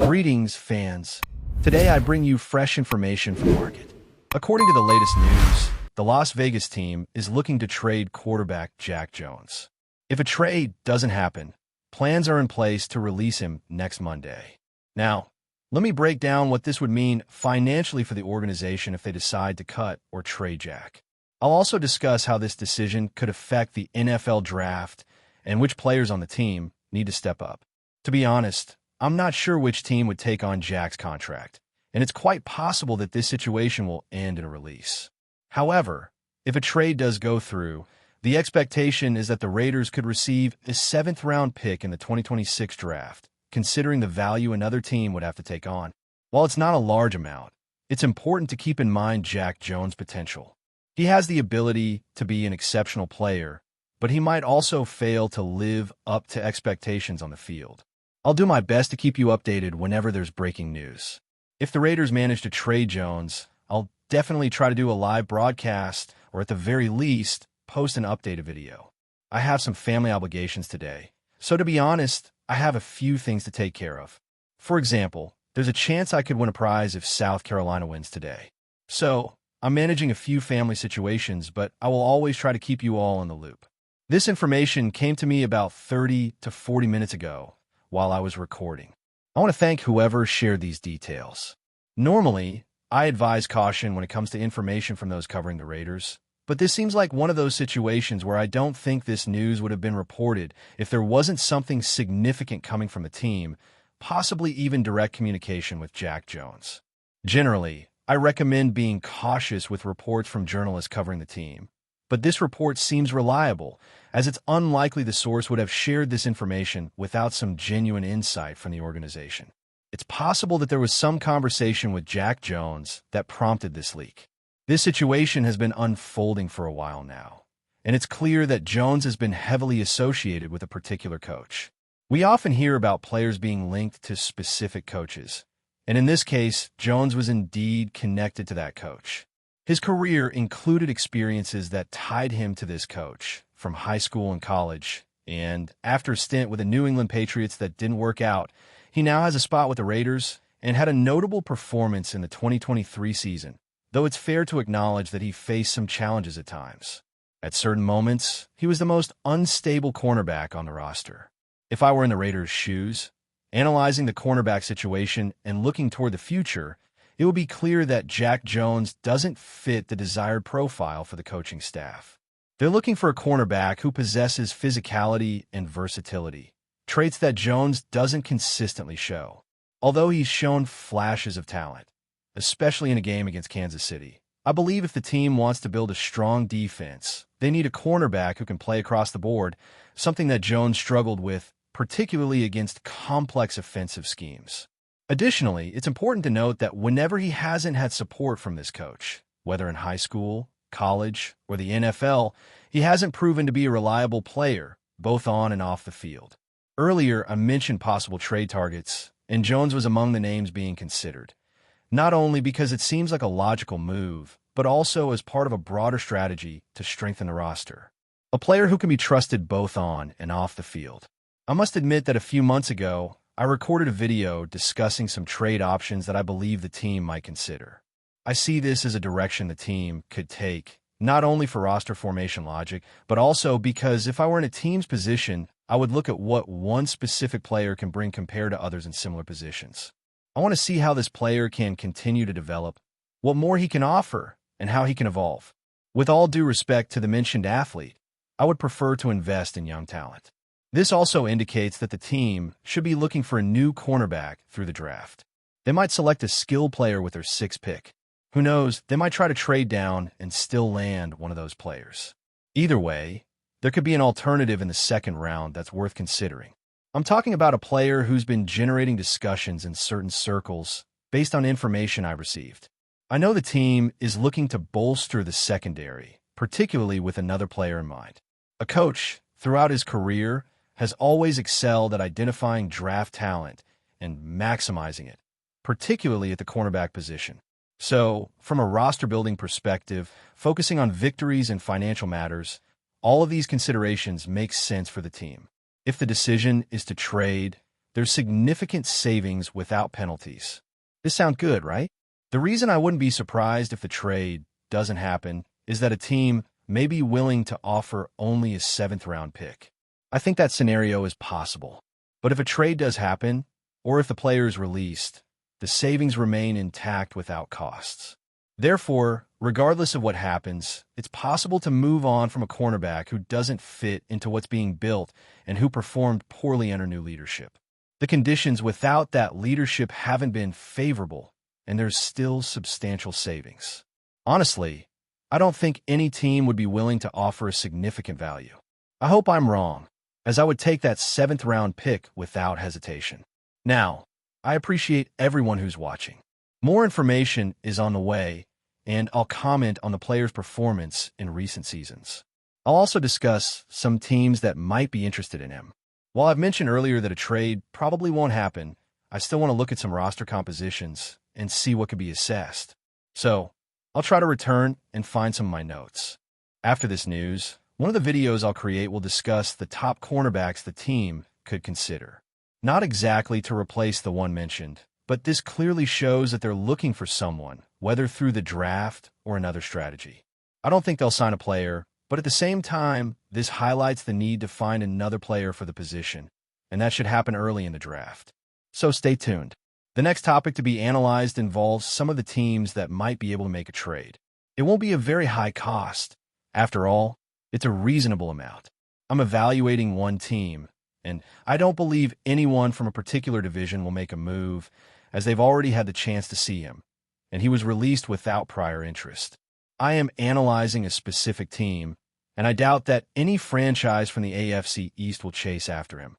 Greetings, fans. Today I bring you fresh information from the market. According to the latest news, the Las Vegas team is looking to trade quarterback Jack Jones. If a trade doesn't happen, plans are in place to release him next Monday. Now, let me break down what this would mean financially for the organization if they decide to cut or trade Jack. I'll also discuss how this decision could affect the NFL draft and which players on the team need to step up. To be honest, I'm not sure which team would take on Jack's contract, and it's quite possible that this situation will end in a release. However, if a trade does go through, the expectation is that the Raiders could receive a 7th-round pick in the 2026 draft, considering the value another team would have to take on. While it's not a large amount, it's important to keep in mind Jack Jones' potential. He has the ability to be an exceptional player, but he might also fail to live up to expectations on the field. I'll do my best to keep you updated whenever there's breaking news. If the Raiders manage to trade Jones, I'll definitely try to do a live broadcast, or at the very least, post an updated video. I have some family obligations today, so to be honest, I have a few things to take care of. For example, there's a chance I could win a prize if South Carolina wins today. So, I'm managing a few family situations, but I will always try to keep you all in the loop. This information came to me about 30 to 40 minutes ago while I was recording. I want to thank whoever shared these details. Normally, I advise caution when it comes to information from those covering the Raiders, but this seems like one of those situations where I don't think this news would have been reported if there wasn't something significant coming from the team, possibly even direct communication with Jack Jones. Generally, I recommend being cautious with reports from journalists covering the team, but this report seems reliable, as it's unlikely the source would have shared this information without some genuine insight from the organization. It's possible that there was some conversation with Jack Jones that prompted this leak. This situation has been unfolding for a while now, and it's clear that Jones has been heavily associated with a particular coach. We often hear about players being linked to specific coaches, and in this case, Jones was indeed connected to that coach. His career included experiences that tied him to this coach, from high school and college, and after a stint with the New England Patriots that didn't work out, he now has a spot with the Raiders and had a notable performance in the 2023 season, though it's fair to acknowledge that he faced some challenges at times. At certain moments, he was the most unstable cornerback on the roster. If I were in the Raiders' shoes, analyzing the cornerback situation and looking toward the future, it would be clear that Jack Jones doesn't fit the desired profile for the coaching staff. They're looking for a cornerback who possesses physicality and versatility, traits that Jones doesn't consistently show. Although he's shown flashes of talent, especially in a game against Kansas City, I believe if the team wants to build a strong defense, they need a cornerback who can play across the board, something that Jones struggled with, particularly against complex offensive schemes. Additionally, it's important to note that whenever he hasn't had support from this coach, whether in high school, college, or the NFL, he hasn't proven to be a reliable player, both on and off the field. Earlier, I mentioned possible trade targets, and Jones was among the names being considered, not only because it seems like a logical move, but also as part of a broader strategy to strengthen the roster. A player who can be trusted both on and off the field. I must admit that a few months ago, I recorded a video discussing some trade options that I believe the team might consider. I see this as a direction the team could take, not only for roster formation logic, but also because if I were in a team's position, I would look at what one specific player can bring compared to others in similar positions. I want to see how this player can continue to develop, what more he can offer, and how he can evolve. With all due respect to the mentioned athlete, I would prefer to invest in young talent. This also indicates that the team should be looking for a new cornerback through the draft. They might select a skilled player with their 6th pick. Who knows, they might try to trade down and still land one of those players. Either way, there could be an alternative in the 2nd round that's worth considering. I'm talking about a player who's been generating discussions in certain circles based on information I received. I know the team is looking to bolster the secondary, particularly with another player in mind. A coach, throughout his career, has always excelled at identifying draft talent and maximizing it, particularly at the cornerback position. So, from a roster-building perspective, focusing on victories and financial matters, all of these considerations make sense for the team. If the decision is to trade, there's significant savings without penalties. This sounds good, right? The reason I wouldn't be surprised if the trade doesn't happen is that a team may be willing to offer only a seventh-round pick. I think that scenario is possible. But if a trade does happen, or if the player is released, the savings remain intact without costs. Therefore, regardless of what happens, it's possible to move on from a cornerback who doesn't fit into what's being built and who performed poorly under new leadership. The conditions without that leadership haven't been favorable, and there's still substantial savings. Honestly, I don't think any team would be willing to offer a significant value. I hope I'm wrong, as I would take that seventh-round pick without hesitation. Now, I appreciate everyone who's watching. More information is on the way, and I'll comment on the player's performance in recent seasons. I'll also discuss some teams that might be interested in him. While I've mentioned earlier that a trade probably won't happen, I still want to look at some roster compositions and see what could be assessed. So, I'll try to return and find some of my notes. After this news, one of the videos I'll create will discuss the top cornerbacks the team could consider. Not exactly to replace the one mentioned, but this clearly shows that they're looking for someone, whether through the draft or another strategy. I don't think they'll sign a player, but at the same time, this highlights the need to find another player for the position, and that should happen early in the draft. So stay tuned. The next topic to be analyzed involves some of the teams that might be able to make a trade. It won't be a very high cost. After all, it's a reasonable amount. I'm evaluating one team, and I don't believe anyone from a particular division will make a move, as they've already had the chance to see him, and he was released without prior interest. I am analyzing a specific team, and I doubt that any franchise from the AFC East will chase after him,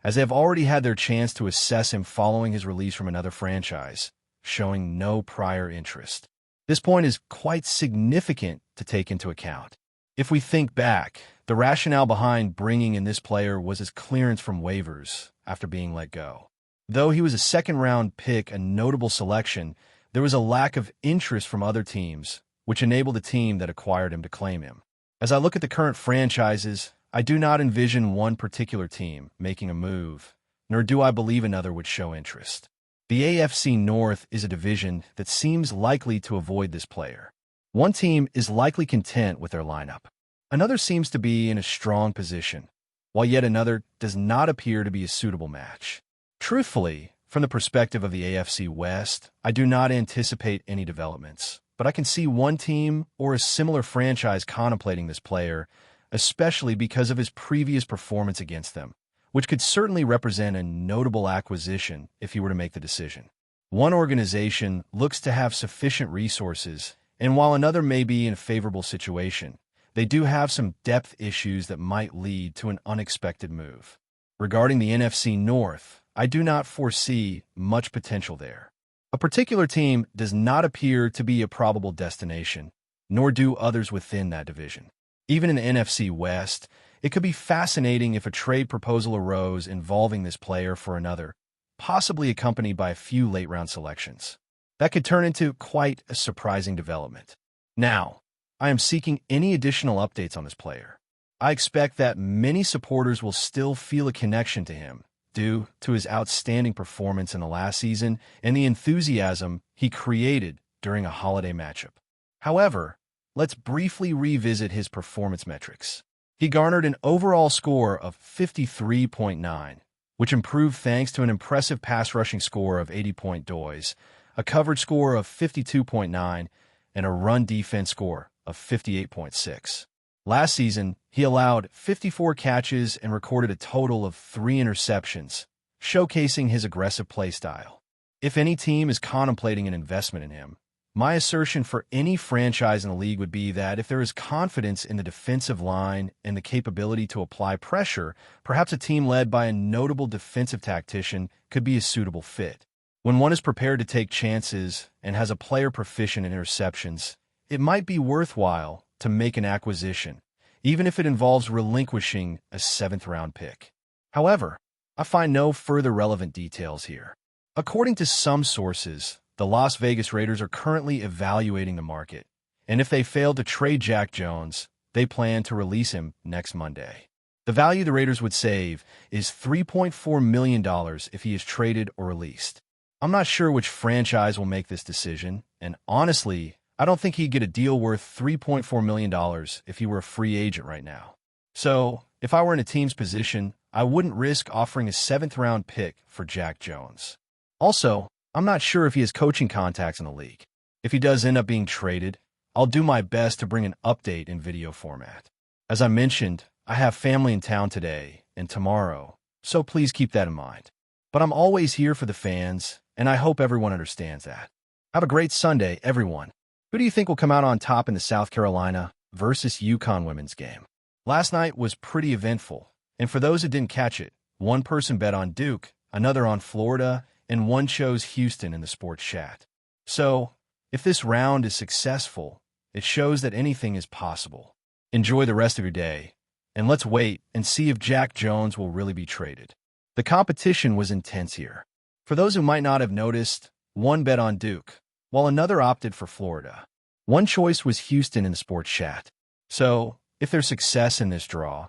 as they have already had their chance to assess him following his release from another franchise, showing no prior interest. This point is quite significant to take into account. If we think back, the rationale behind bringing in this player was his clearance from waivers after being let go. Though he was a second-round pick, a notable selection, there was a lack of interest from other teams, which enabled the team that acquired him to claim him. As I look at the current franchises, I do not envision one particular team making a move, nor do I believe another would show interest. The AFC North is a division that seems likely to avoid this player. One team is likely content with their lineup. Another seems to be in a strong position, while yet another does not appear to be a suitable match. Truthfully, from the perspective of the AFC West, I do not anticipate any developments, but I can see one team or a similar franchise contemplating this player, especially because of his previous performance against them, which could certainly represent a notable acquisition if he were to make the decision. One organization looks to have sufficient resources, and while another may be in a favorable situation, they do have some depth issues that might lead to an unexpected move. Regarding the NFC North, I do not foresee much potential there. A particular team does not appear to be a probable destination, nor do others within that division. Even in the NFC West, it could be fascinating if a trade proposal arose involving this player for another, possibly accompanied by a few late-round selections. That could turn into quite a surprising development. Now, I am seeking any additional updates on this player. I expect that many supporters will still feel a connection to him, due to his outstanding performance in the last season and the enthusiasm he created during a holiday matchup. However, let's briefly revisit his performance metrics. He garnered an overall score of 53.9, which improved thanks to an impressive pass rushing score of 80.2, a coverage score of 52.9, and a run defense score of 58.6. Last season, he allowed 54 catches and recorded a total of 3 interceptions, showcasing his aggressive play style. If any team is contemplating an investment in him, my assertion for any franchise in the league would be that if there is confidence in the defensive line and the capability to apply pressure, perhaps a team led by a notable defensive tactician could be a suitable fit. When one is prepared to take chances and has a player proficient in interceptions, it might be worthwhile to make an acquisition, even if it involves relinquishing a 7th-round pick. However, I find no further relevant details here. According to some sources, the Las Vegas Raiders are currently evaluating the market, and if they fail to trade Jack Jones, they plan to release him next Monday. The value the Raiders would save is $3.4 million if he is traded or released. I'm not sure which franchise will make this decision, and honestly, I don't think he'd get a deal worth $3.4 million if he were a free agent right now. So, if I were in a team's position, I wouldn't risk offering a 7th-round pick for Jack Jones. Also, I'm not sure if he has coaching contacts in the league. If he does end up being traded, I'll do my best to bring an update in video format. As I mentioned, I have family in town today and tomorrow, so please keep that in mind. But I'm always here for the fans, and I hope everyone understands that. Have a great Sunday, everyone. Who do you think will come out on top in the South Carolina versus UConn women's game? Last night was pretty eventful, and for those who didn't catch it, one person bet on Duke, another on Florida, and one chose Houston in the sports chat. So, if this round is successful, it shows that anything is possible. Enjoy the rest of your day, and let's wait and see if Jack Jones will really be traded. The competition was intense here. For those who might not have noticed, one bet on Duke, while another opted for Florida. One choice was Houston in the sports chat. So, if there's success in this draw,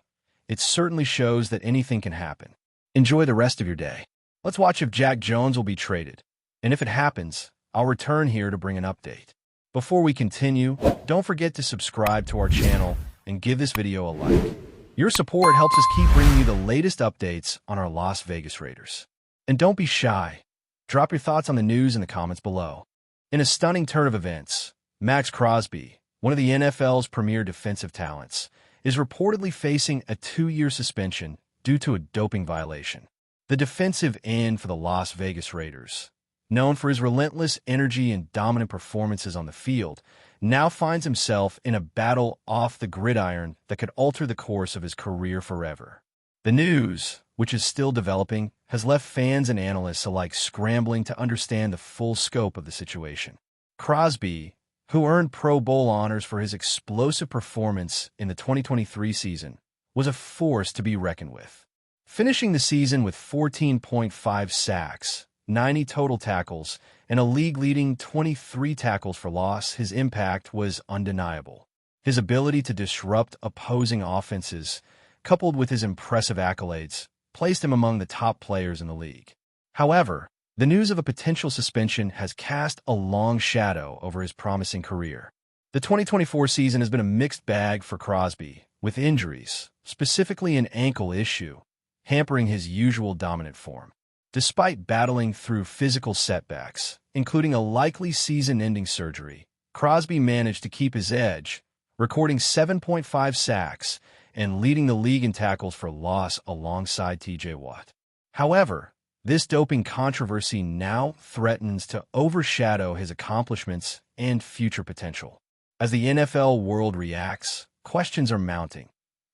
it certainly shows that anything can happen. Enjoy the rest of your day. Let's watch if Jack Jones will be traded. And if it happens, I'll return here to bring an update. Before we continue, don't forget to subscribe to our channel and give this video a like. Your support helps us keep bringing you the latest updates on our Las Vegas Raiders. And don't be shy. Drop your thoughts on the news in the comments below. In a stunning turn of events, Maxx Crosby, one of the NFL's premier defensive talents, is reportedly facing a 2-year suspension due to a doping violation. The defensive end for the Las Vegas Raiders, known for his relentless energy and dominant performances on the field, now finds himself in a battle off the gridiron that could alter the course of his career forever. The news, which is still developing, has left fans and analysts alike scrambling to understand the full scope of the situation. Crosby, who earned Pro Bowl honors for his explosive performance in the 2023 season, was a force to be reckoned with. Finishing the season with 14.5 sacks, 90 total tackles, and a league-leading 23 tackles for loss, his impact was undeniable. His ability to disrupt opposing offenses, coupled with his impressive accolades, placed him among the top players in the league. However, the news of a potential suspension has cast a long shadow over his promising career. The 2024 season has been a mixed bag for Crosby, with injuries, specifically an ankle issue, hampering his usual dominant form. Despite battling through physical setbacks, including a likely season-ending surgery, Crosby managed to keep his edge, recording 7.5 sacks and leading the league in tackles for loss alongside T.J. Watt. However, this doping controversy now threatens to overshadow his accomplishments and future potential. As the NFL world reacts, questions are mounting.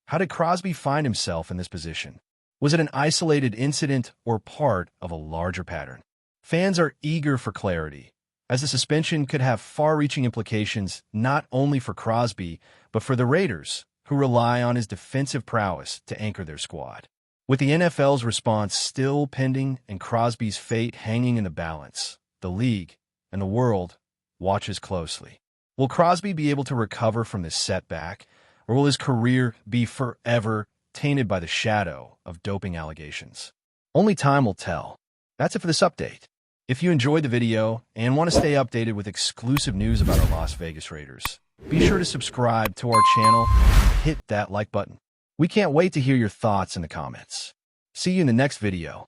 How did Crosby find himself in this position? Was it an isolated incident or part of a larger pattern? Fans are eager for clarity, as the suspension could have far-reaching implications not only for Crosby, but for the Raiders, who rely on his defensive prowess to anchor their squad. With the NFL's response still pending and Crosby's fate hanging in the balance, the league and the world watches closely. Will Crosby be able to recover from this setback, or will his career be forever tainted by the shadow of doping allegations? Only time will tell. That's it for this update. If you enjoyed the video and want to stay updated with exclusive news about our Las Vegas Raiders, be sure to subscribe to our channel and hit that like button. We can't wait to hear your thoughts in the comments. See you in the next video.